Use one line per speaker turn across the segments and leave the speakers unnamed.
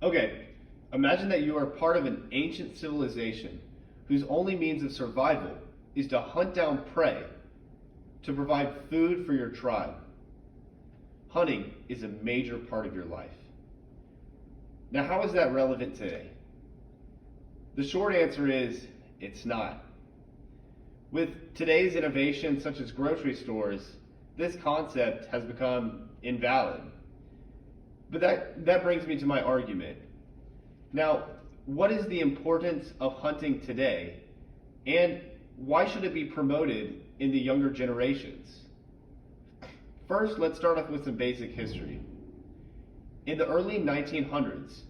Okay, imagine that you are part of an ancient civilization whose only means of survival is to hunt down prey to provide food for your tribe. Hunting is a major part of your life. Now, how is that relevant today? The short answer is it's not. With today's innovation, such as grocery stores, this concept has become invalid. But that brings me to my argument. Now, what is the importance of hunting today, and why should it be promoted in the younger generations? First, let's start off with some basic history. In the early 1900s,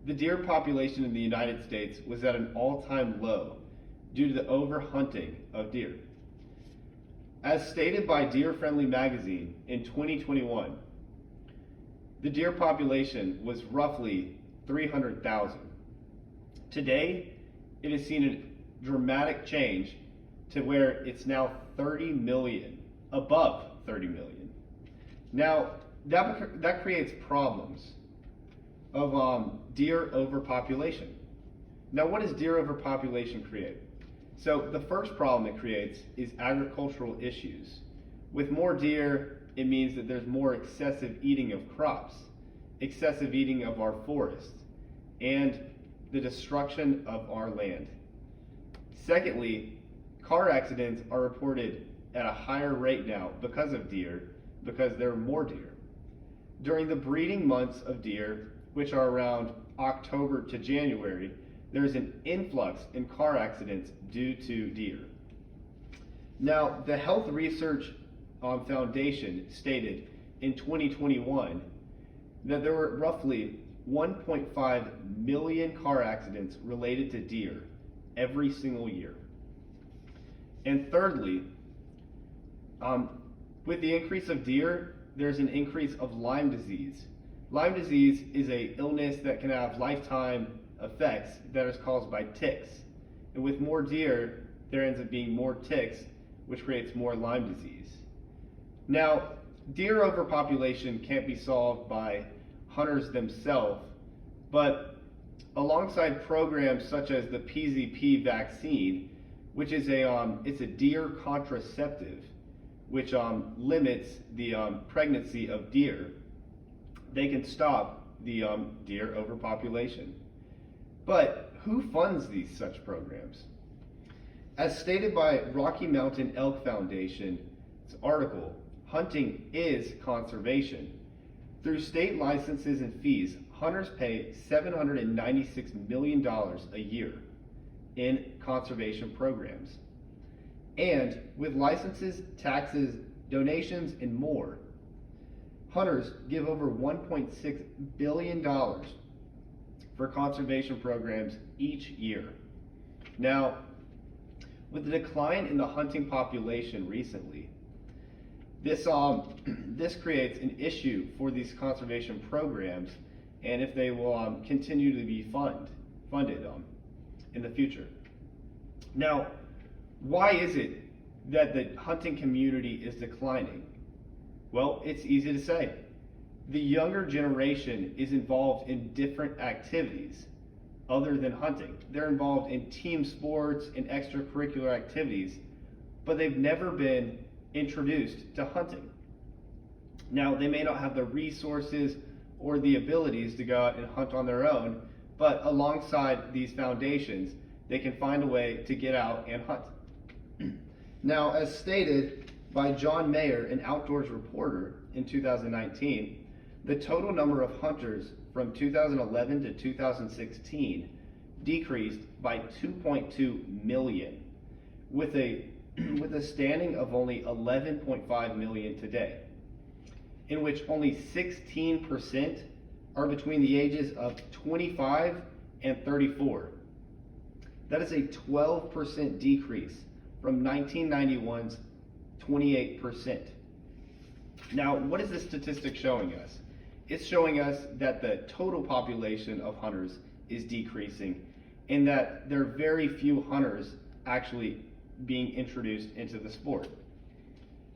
the deer population in the United States was at an all-time low due to the overhunting of deer. As stated by Deer Friendly magazine in 2021, the deer population was roughly 300,000. Today, it has seen a dramatic change to where it's now 30 million, above 30 million. Now, that creates problems of deer overpopulation. Now, what does deer overpopulation create? So the first problem it creates is agricultural issues. With more deer, it means that there's more excessive eating of crops, excessive eating of our forests, and the destruction of our land. Secondly, car accidents are reported at a higher rate now because of deer, because there are more deer. During the breeding months of deer, which are around October to January, there's an influx in car accidents due to deer. Now, the Health Research Foundation stated in 2021 that there were roughly 1.5 million car accidents related to deer every single year. And thirdly, with the increase of deer, there's an increase of Lyme disease. Lyme disease is an illness that can have lifetime effects that is caused by ticks. And with more deer, there ends up being more ticks, which creates more Lyme disease. Now, deer overpopulation can't be solved by hunters themselves, but alongside programs such as the PZP vaccine, which is it's a deer contraceptive, which limits the pregnancy of deer, they can stop the deer overpopulation. But who funds these such programs? As stated by Rocky Mountain Elk Foundation's article, hunting is conservation. Through state licenses and fees, hunters pay $796 million a year in conservation programs. And with licenses, taxes, donations, and more, hunters give over $1.6 billion for conservation programs each year. Now, with the decline in the hunting population recently, this creates an issue for these conservation programs, and if they will continue to be funded in the future. Now, why is it that the hunting community is declining? Well, it's easy to say. The younger generation is involved in different activities other than hunting. They're involved in team sports and extracurricular activities, but they've never been introduced to hunting. Now, they may not have the resources or the abilities to go out and hunt on their own, but alongside these foundations, they can find a way to get out and hunt. Now, as stated by John Mayer, an outdoors reporter in 2019, the total number of hunters from 2011 to 2016 decreased by 2.2 million, with a standing of only 11.5 million today, in which only 16% are between the ages of 25 and 34. That is a 12% decrease from 1991's 28%. Now, what is this statistic showing us? It's showing us that the total population of hunters is decreasing, and that there are very few hunters actually being introduced into the sport.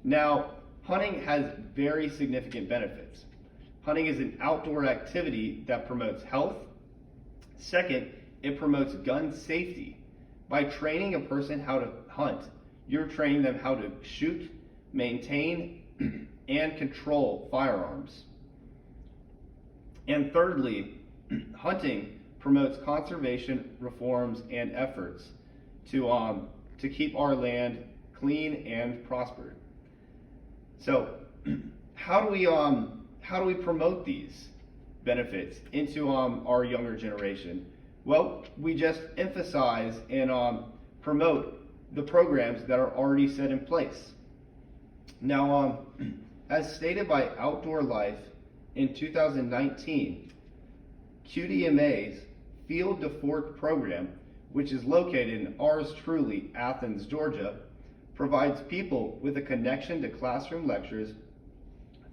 Now, hunting has very significant benefits. Hunting is an outdoor activity that promotes health, Second, it promotes gun safety. By training a person how to hunt, you're training them how to shoot, maintain, and control firearms. And thirdly, hunting promotes conservation reforms and efforts to keep our land clean and prospered. So, how do we promote these benefits into our younger generation? Well, we just emphasize and promote the programs that are already set in place. Now, as stated by Outdoor Life in 2019, QDMA's Field to Fork program, which is located in ours truly, Athens, Georgia, provides people with a connection to classroom lectures,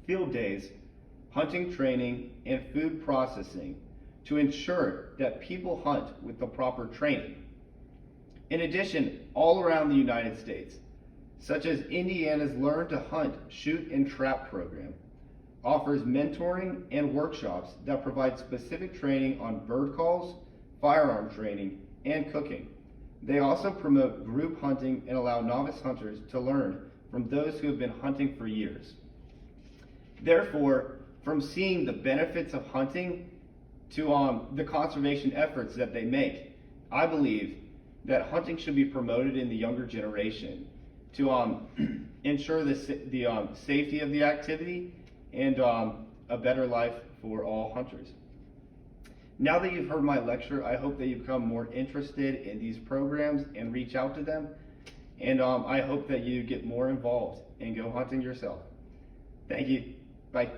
field days, hunting training, and food processing to ensure that people hunt with the proper training. In addition, all around the United States, such as Indiana's Learn to Hunt, Shoot, and Trap program, offers mentoring and workshops that provide specific training on bird calls, firearm training, and cooking. They also promote group hunting and allow novice hunters to learn from those who have been hunting for years. Therefore, from seeing the benefits of hunting to the conservation efforts that they make, I believe that hunting should be promoted in the younger generation to ensure the safety of the activity and a better life for all hunters. Now that you've heard my lecture, I hope that you become more interested in these programs and reach out to them. And I hope that you get more involved and go hunting yourself. Thank you. Bye.